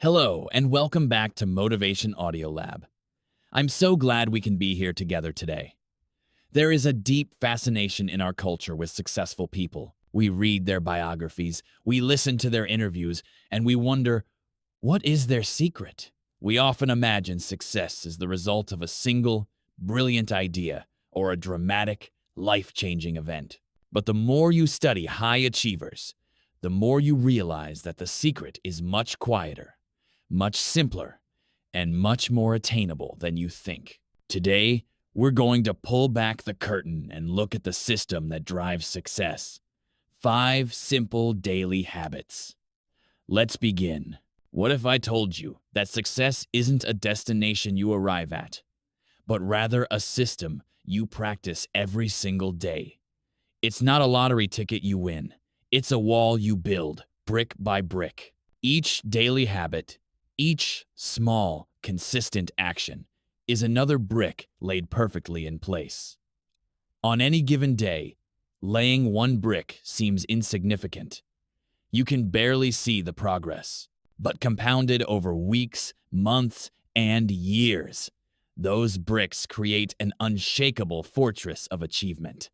Hello, and welcome back to Motivation Audio Lab. I'm so glad we can be here together today. There is a deep fascination in our culture with successful people. We read their biographies, we listen to their interviews, and we wonder, what is their secret? We often imagine success as the result of a single, brilliant idea or a dramatic, life-changing event. But the more you study high achievers, the more you realize that the secret is much quieter, much simpler, and much more attainable than you think. Today, we're going to pull back the curtain and look at the system that drives success. 5 simple daily habits. Let's begin. What if I told you that success isn't a destination you arrive at, but rather a system you practice every single day? It's not a lottery ticket you win. It's a wall you build, brick by brick. Each daily habit, each small, consistent action, is another brick laid perfectly in place. On any given day, laying one brick seems insignificant. You can barely see the progress, but compounded over weeks, months, and years, those bricks create an unshakable fortress of achievement.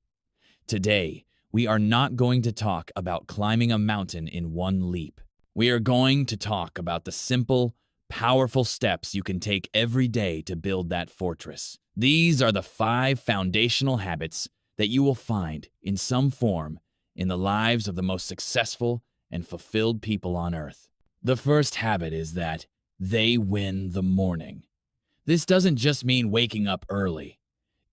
Today, we are not going to talk about climbing a mountain in one leap. We are going to talk about the simple, powerful steps you can take every day to build that fortress. These are the 5 foundational habits that you will find in some form in the lives of the most successful and fulfilled people on earth. The first habit is that they win the morning. This doesn't just mean waking up early.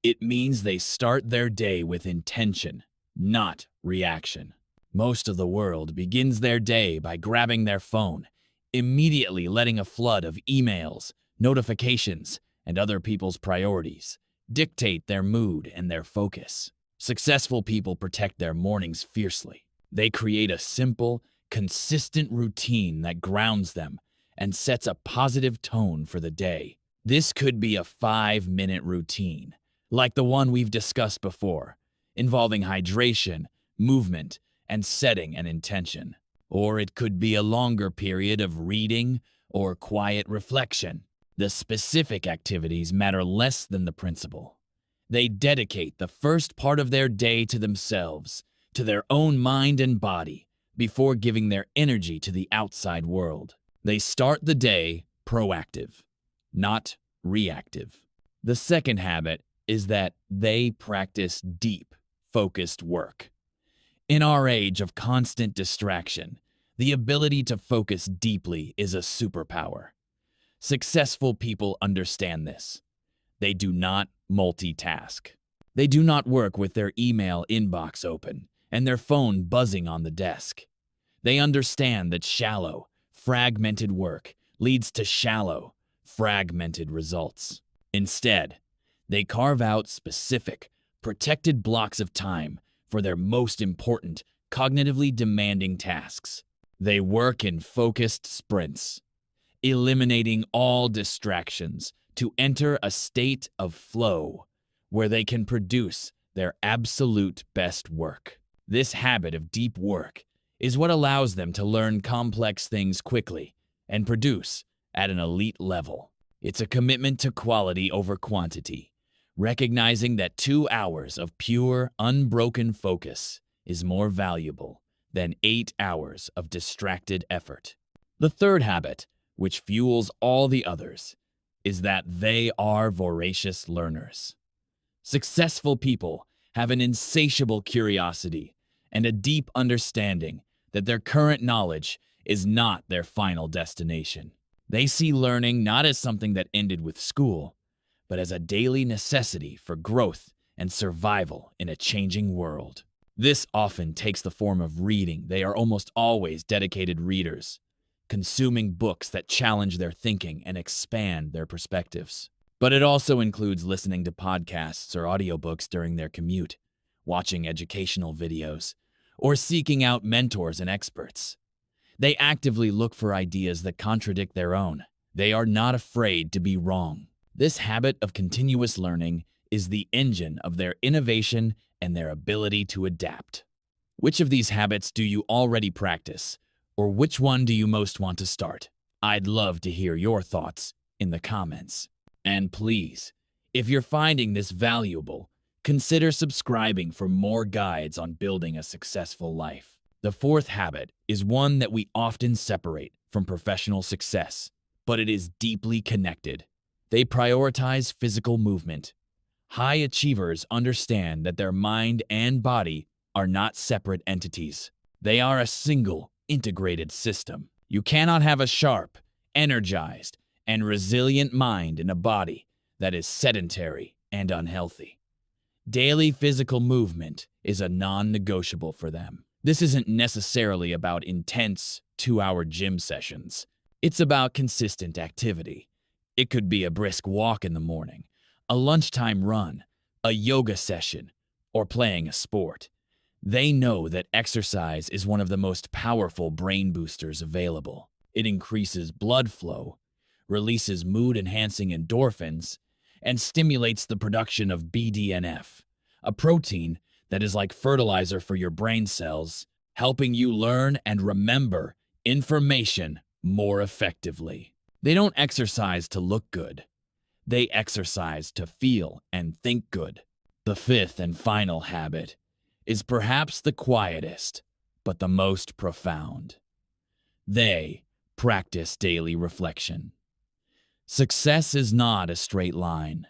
It means they start their day with intention, not reaction. Most of the world begins their day by grabbing their phone, immediately letting a flood of emails, notifications, and other people's priorities dictate their mood and their focus. Successful people protect their mornings fiercely. They create a simple, consistent routine that grounds them and sets a positive tone for the day. This could be a 5-minute routine, like the one we've discussed before, involving hydration, movement, and setting an intention. Or it could be a longer period of reading or quiet reflection. The specific activities matter less than the principle. They dedicate the first part of their day to themselves, to their own mind and body, before giving their energy to the outside world. They start the day proactive, not reactive. The second habit is that they practice deep, focused work. In our age of constant distraction, the ability to focus deeply is a superpower. Successful people understand this. They do not multitask. They do not work with their email inbox open and their phone buzzing on the desk. They understand that shallow, fragmented work leads to shallow, fragmented results. Instead, they carve out specific, protected blocks of time for their most important, cognitively demanding tasks. They work in focused sprints, eliminating all distractions to enter a state of flow where they can produce their absolute best work. This habit of deep work is what allows them to learn complex things quickly and produce at an elite level. It's a commitment to quality over quantity, recognizing that 2 hours of pure, unbroken focus is more valuable than 8 hours of distracted effort. The third habit, which fuels all the others, is that they are voracious learners. Successful people have an insatiable curiosity and a deep understanding that their current knowledge is not their final destination. They see learning not as something that ended with school, but as a daily necessity for growth and survival in a changing world. This often takes the form of reading. They are almost always dedicated readers, consuming books that challenge their thinking and expand their perspectives. But it also includes listening to podcasts or audiobooks during their commute, watching educational videos, or seeking out mentors and experts. They actively look for ideas that contradict their own. They are not afraid to be wrong. This habit of continuous learning is the engine of their innovation and their ability to adapt. Which of these habits do you already practice, or which one do you most want to start? I'd love to hear your thoughts in the comments. And please, if you're finding this valuable, consider subscribing for more guides on building a successful life. The fourth habit is one that we often separate from professional success, but it is deeply connected. They prioritize physical movement. High achievers understand that their mind and body are not separate entities. They are a single, integrated system. You cannot have a sharp, energized, and resilient mind in a body that is sedentary and unhealthy. Daily physical movement is a non-negotiable for them. This isn't necessarily about intense 2-hour gym sessions. It's about consistent activity. It could be a brisk walk in the morning, a lunchtime run, a yoga session, or playing a sport. They know that exercise is one of the most powerful brain boosters available. It increases blood flow, releases mood-enhancing endorphins, and stimulates the production of BDNF, a protein that is like fertilizer for your brain cells, helping you learn and remember information more effectively. They don't exercise to look good. They exercise to feel and think good. The fifth and final habit is perhaps the quietest, but the most profound. They practice daily reflection. Success is not a straight line.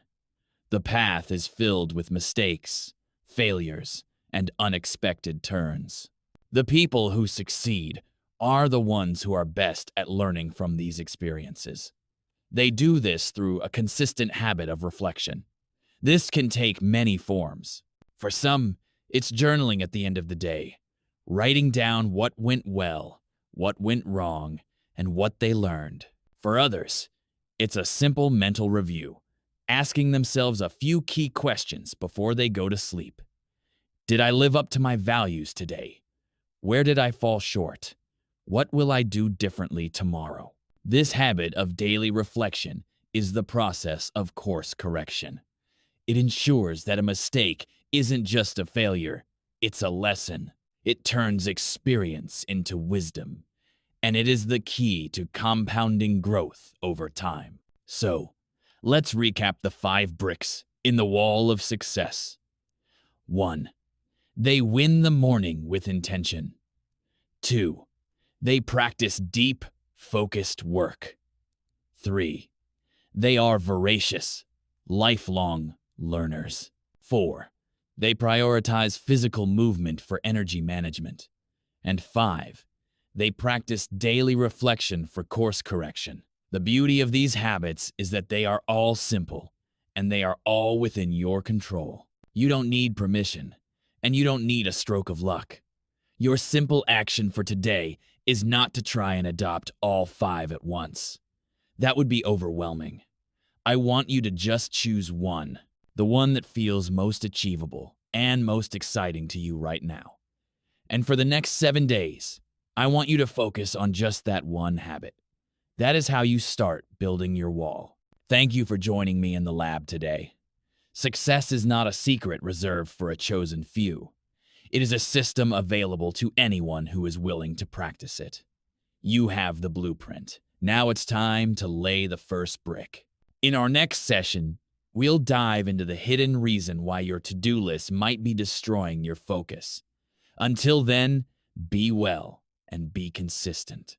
The path is filled with mistakes, failures, and unexpected turns. The people who succeed are the ones who are best at learning from these experiences. They do this through a consistent habit of reflection. This can take many forms. For some, it's journaling at the end of the day, writing down what went well, what went wrong, and what they learned. For others, it's a simple mental review, asking themselves a few key questions before they go to sleep. Did I live up to my values today? Where did I fall short? What will I do differently tomorrow? This habit of daily reflection is the process of course correction. It ensures that a mistake isn't just a failure, it's a lesson. It turns experience into wisdom, and it is the key to compounding growth over time. So, let's recap the 5 bricks in the wall of success. 1. They win the morning with intention. 2. They practice deep, focused work. 3. They are voracious, lifelong learners. 4. They prioritize physical movement for energy management. And 5. They practice daily reflection for course correction. The beauty of these habits is that they are all simple, and they are all within your control. You don't need permission, and you don't need a stroke of luck. Your simple action for today is not to try and adopt all 5 at once. That would be overwhelming. I want you to just choose one, the one that feels most achievable and most exciting to you right now. And for the next 7 days, I want you to focus on just that one habit. That is how you start building your wall. Thank you for joining me in the lab today. Success is not a secret reserved for a chosen few. It is a system available to anyone who is willing to practice it. You have the blueprint. Now it's time to lay the first brick. In our next session, we'll dive into the hidden reason why your to-do list might be destroying your focus. Until then, be well and be consistent.